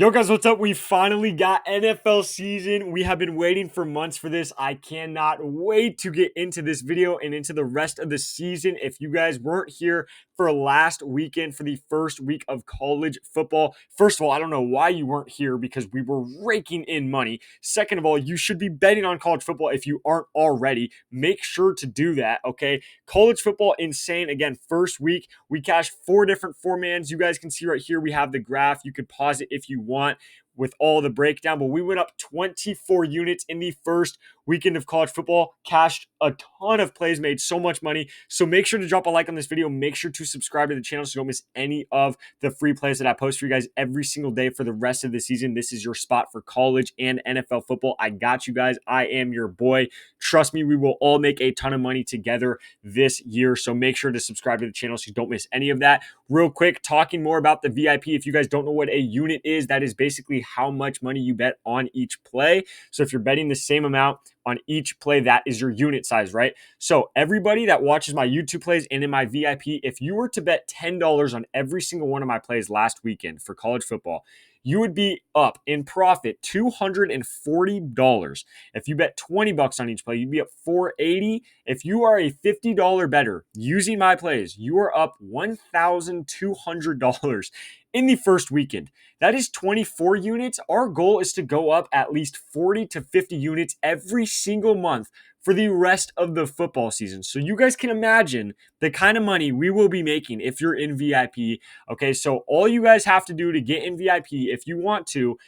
Yo guys, what's up? We finally got NFL season. We have been waiting for months for this. I cannot wait to get into this video and into the rest of the season. If you guys weren't here for last weekend for the first week of college football, first of all, I don't know why you weren't here because we were raking in money. Second of all, you should be betting on college football if you aren't already. Make sure to do that, okay? College football, insane. Again, first week, we cashed 4 different four-mans. You guys can see right here, we have the graph. You could pause it if you want with all the breakdown, but we went up 24 units in the first weekend of college football, cashed a ton of plays, made so much money. So make sure to drop a like on this video. Make sure to subscribe to the channel so you don't miss any of the free plays that I post for you guys every single day for the rest of the season. This is your spot for college and NFL football. I got you guys. I am your boy. Trust me, we will all make a ton of money together this year. So make sure to subscribe to the channel so you don't miss any of that. Real quick, talking more about the VIP. If you guys don't know what a unit is, that is basically how much money you bet on each play. So if you're betting the same amount on each play, that is your unit size, right? So everybody that watches my YouTube plays and in my VIP, if you were to bet $10 on every single one of my plays last weekend for college football, you would be up in profit $240. If you bet $20 on each play, you'd be up $480. If you are a $50 bettor using my plays, you are up $1,200 in the first weekend. That is 24 units. Our goal is to go up at least 40 to 50 units every single month for the rest of the football season. So you guys can imagine the kind of money we will be making if you're in VIP. Okay, so all you guys have to do to get in VIP, if you want to,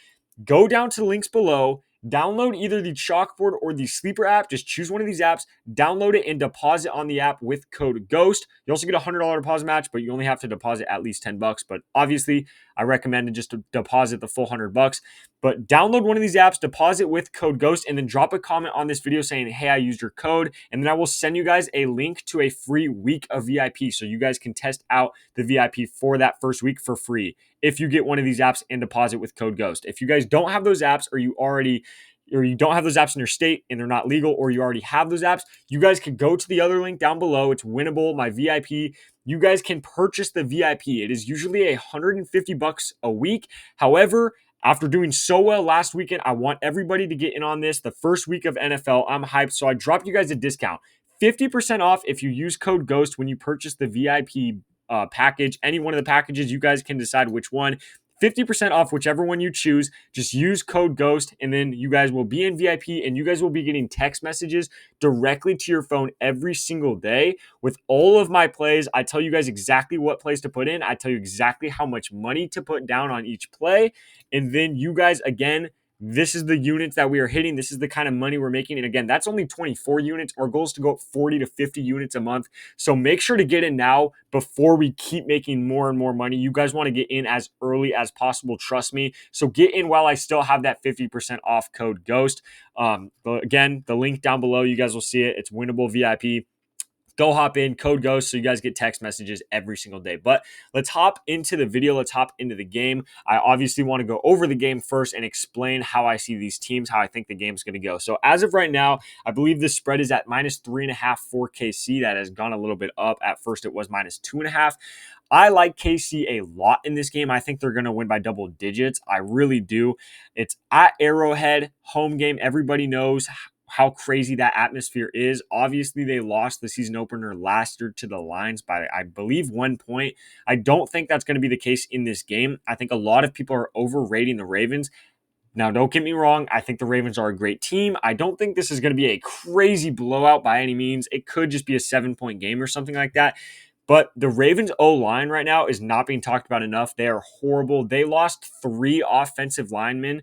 go down to the links below, download either the Chalkboard or the Sleeper app. Just choose one of these apps, download it, and deposit on the app with code GHOST. You also get a $100 deposit match, but you only have to deposit at least $10. But obviously, I recommend just to deposit the full $100. But download one of these apps, deposit with code GHOST, and then drop a comment on this video saying, hey, I used your code. And then I will send you guys a link to a free week of VIP so you guys can test out the VIP for that first week for free if you get one of these apps and deposit with code GHOST. If you guys don't have those apps or you don't have those apps in your state and they're not legal, or you already have those apps, you guys can go to the other link down below. It's Winnable, my VIP. You guys can purchase the VIP. It is usually $150 a week. However, after doing so well last weekend, I want everybody to get in on this. The first week of NFL, I'm hyped. So I dropped you guys a discount. 50% off if you use code GHOST when you purchase the VIP package. Any one of the packages, you guys can decide which one. 50% off whichever one you choose. Just use code GHOST, and then you guys will be in VIP, and you guys will be getting text messages directly to your phone every single day with all of my plays. I tell you guys exactly what plays to put in. I tell you exactly how much money to put down on each play. And then you guys, again, this is the units that we are hitting. This is the kind of money we're making. And again, that's only 24 units. Our goal is to go up 40 to 50 units a month. So make sure to get in now before we keep making more and more money. You guys want to get in as early as possible. Trust me. So get in while I still have that 50% off code GHOST. But again, the link down below, you guys will see it. It's Winnable VIP. Go hop in, code GHOST, so you guys get text messages every single day. But let's hop into the video. Let's hop into the game. I obviously want to go over the game first and explain how I see these teams, how I think the game's going to go. So as of right now, I believe this spread is at -3.5 for KC. That has gone a little bit up. At first, it was -2.5. I like KC a lot in this game. I think they're going to win by double digits. I really do. It's at Arrowhead, home game. Everybody knows how crazy that atmosphere is. Obviously, they lost the season opener last year to the Lions by, I believe, 1 point. I don't think that's going to be the case in this game. I think a lot of people are overrating the Ravens. Now, don't get me wrong. I think the Ravens are a great team. I don't think this is going to be a crazy blowout by any means. It could just be a 7-point game or something like that. But the Ravens O-line right now is not being talked about enough. They are horrible. They lost 3 offensive linemen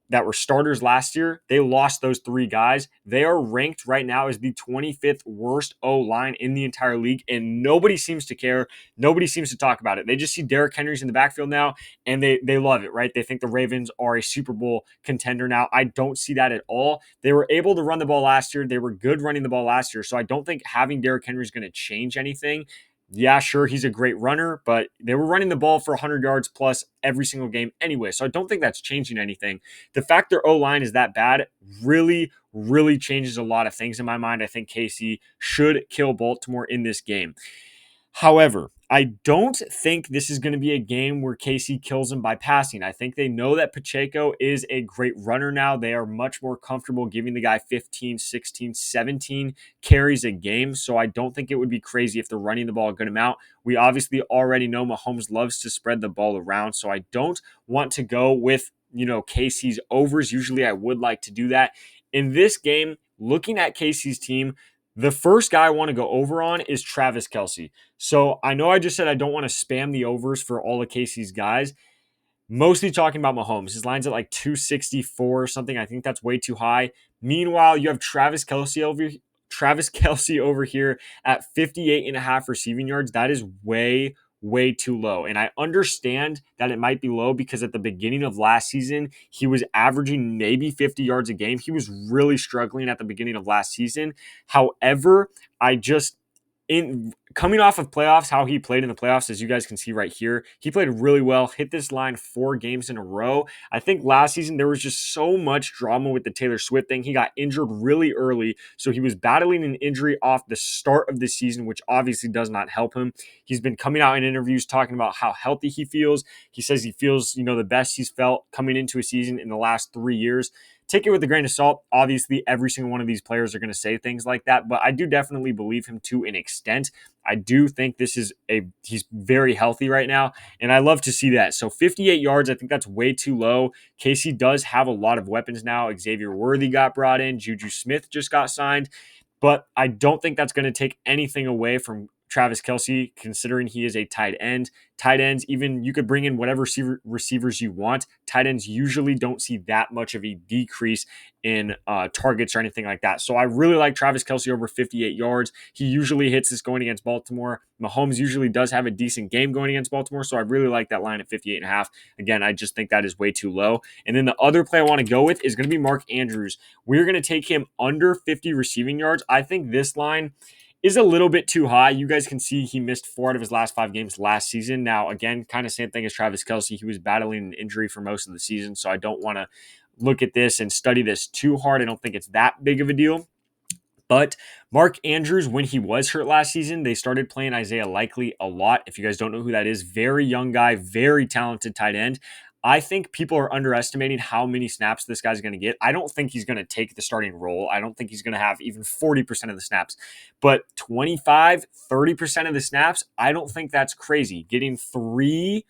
that were starters last year. They lost those 3 guys. They are ranked right now as the 25th worst O-line in the entire league, and nobody seems to care. Nobody seems to talk about it. They just see Derrick Henry's in the backfield now, and they love it, right? They think the Ravens are a Super Bowl contender now. I don't see that at all. They were able to run the ball last year. They were good running the ball last year, so I don't think having Derrick Henry is going to change anything. Yeah, sure, he's a great runner, but they were running the ball for 100 yards plus every single game anyway, so I don't think that's changing anything. The fact their O-line is that bad really, really changes a lot of things in my mind. I think KC should kill Baltimore in this game. However, I don't think this is going to be a game where KC kills him by passing. I think they know that Pacheco is a great runner now. They are much more comfortable giving the guy 15, 16, 17 carries a game. So I don't think it would be crazy if they're running the ball a good amount. We obviously already know Mahomes loves to spread the ball around. So I don't want to go with, KC's overs. Usually I would like to do that. In this game, looking at KC's team, the first guy I want to go over on is Travis Kelce. So I know I just said I don't want to spam the overs for all of Casey's guys. Mostly talking about Mahomes. His line's at like 264 or something. I think that's way too high. Meanwhile, you have Travis Kelce over here at 58 and a half receiving yards. That is way too low. And I understand that it might be low because at the beginning of last season, he was averaging maybe 50 yards a game. He was really struggling at the beginning of last season. However, I just in coming off of playoffs, how he played in the playoffs, as you guys can see right here, he played really well, hit this line 4 games in a row. I think last season there was just so much drama with the Taylor Swift thing. He got injured really early, so he was battling an injury off the start of the season, which obviously does not help him. He's been coming out in interviews talking about how healthy he feels. He says he feels, the best he's felt coming into a season in the last 3 years. Take it with a grain of salt. Obviously, every single one of these players are going to say things like that, but I do definitely believe him to an extent. I do think he's very healthy right now, and I love to see that. So 58 yards, I think that's way too low. Casey does have a lot of weapons now. Xavier Worthy got brought in. Juju Smith just got signed, but I don't think that's going to take anything away from Travis Kelce, considering he is a tight end. Tight ends, even you could bring in whatever receivers you want. Tight ends usually don't see that much of a decrease in targets or anything like that. So I really like Travis Kelce over 58 yards. He usually hits this going against Baltimore. Mahomes usually does have a decent game going against Baltimore. So I really like that line at 58 and a half. Again, I just think that is way too low. And then the other play I want to go with is going to be Mark Andrews. We're going to take him under 50 receiving yards. I think this line is a little bit too high. You guys can see he missed 4 out of his last 5 games last season. Now, again, kind of same thing as Travis Kelce. He was battling an injury for most of the season, so I don't want to look at this and study this too hard. I don't think it's that big of a deal. But Mark Andrews, when he was hurt last season, they started playing Isaiah Likely a lot. If you guys don't know who that is, very young guy, very talented tight end. I think people are underestimating how many snaps this guy's going to get. I don't think he's going to take the starting role. I don't think he's going to have even 40% of the snaps. But 25, 30% of the snaps, I don't think that's crazy. Getting 3,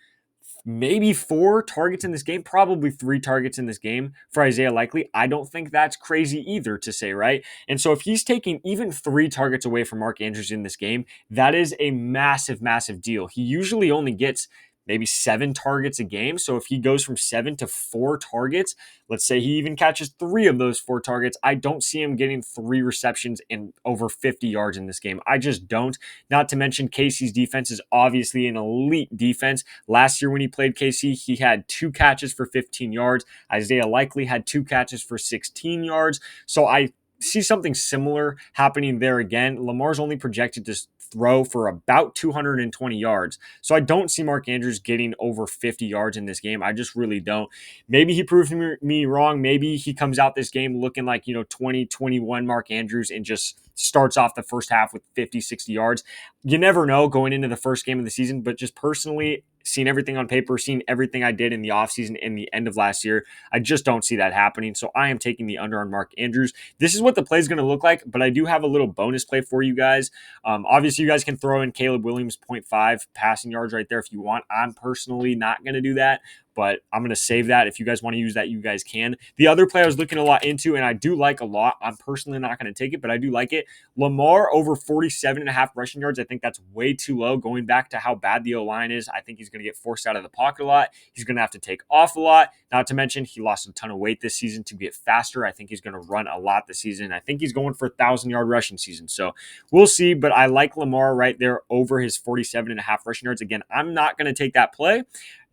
maybe 4 targets in this game, probably 3 targets in this game for Isaiah Likely. I don't think that's crazy either to say, right? And so if he's taking even 3 targets away from Mark Andrews in this game, that is a massive deal. He usually only gets maybe 7 targets a game. So if he goes from 7 to 4 targets, let's say he even catches 3 of those 4 targets, I don't see him getting 3 receptions and over 50 yards in this game. I just don't. Not to mention Casey's defense is obviously an elite defense. Last year when he played KC, he had 2 catches for 15 yards. Isaiah Likely had 2 catches for 16 yards. So I see something similar happening there again. Lamar's only projected to throw for about 220 yards. So I don't see Mark Andrews getting over 50 yards in this game. I just really don't. Maybe he proves me wrong. Maybe he comes out this game looking like, 2021 Mark Andrews and just starts off the first half with 50, 60 yards. You never know going into the first game of the season, but just personally, seeing everything on paper, seeing everything I did in the offseason and the end of last year, I just don't see that happening. So I am taking the under on Mark Andrews. This is what the play is going to look like, but I do have a little bonus play for you guys. Obviously, you guys can throw in Caleb Williams 0.5 passing yards right there if you want. I'm personally not going to do that, but I'm going to save that. If you guys want to use that, you guys can. The other play I was looking a lot into, and I do like a lot, I'm personally not going to take it, but I do like it. Lamar over 47.5 rushing yards. I think that's way too low. Going back to how bad the O-line is, I think he's going to get forced out of the pocket a lot. He's going to have to take off a lot. Not to mention, he lost a ton of weight this season to get faster. I think he's going to run a lot this season. I think he's going for 1,000-yard rushing season. So we'll see, but I like Lamar right there over his 47.5 rushing yards. Again, I'm not going to take that play.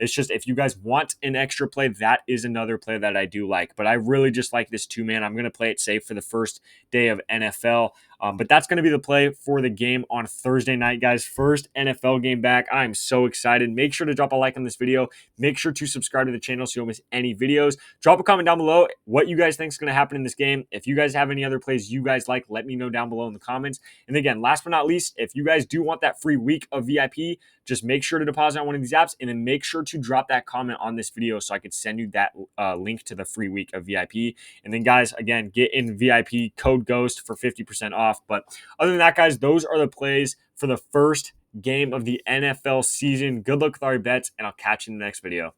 It's just if you guys want an extra play, that is another play that I do like. But I really just like this 2-man. I'm going to play it safe for the first day of NFL. But that's going to be the play for the game on Thursday night, guys. First NFL game back. I'm so excited. Make sure to drop a like on this video. Make sure to subscribe to the channel so you don't miss any videos. Drop a comment down below what you guys think is going to happen in this game. If you guys have any other plays you guys like, let me know down below in the comments. And again, last but not least, if you guys do want that free week of VIP, just make sure to deposit on one of these apps and then make sure to drop that comment on this video so I could send you that link to the free week of VIP. And then, guys, again, get in VIP, code GHOST for 50% off. But other than that, guys, those are the plays for the first game of the NFL season. Good luck with all your bets, and I'll catch you in the next video.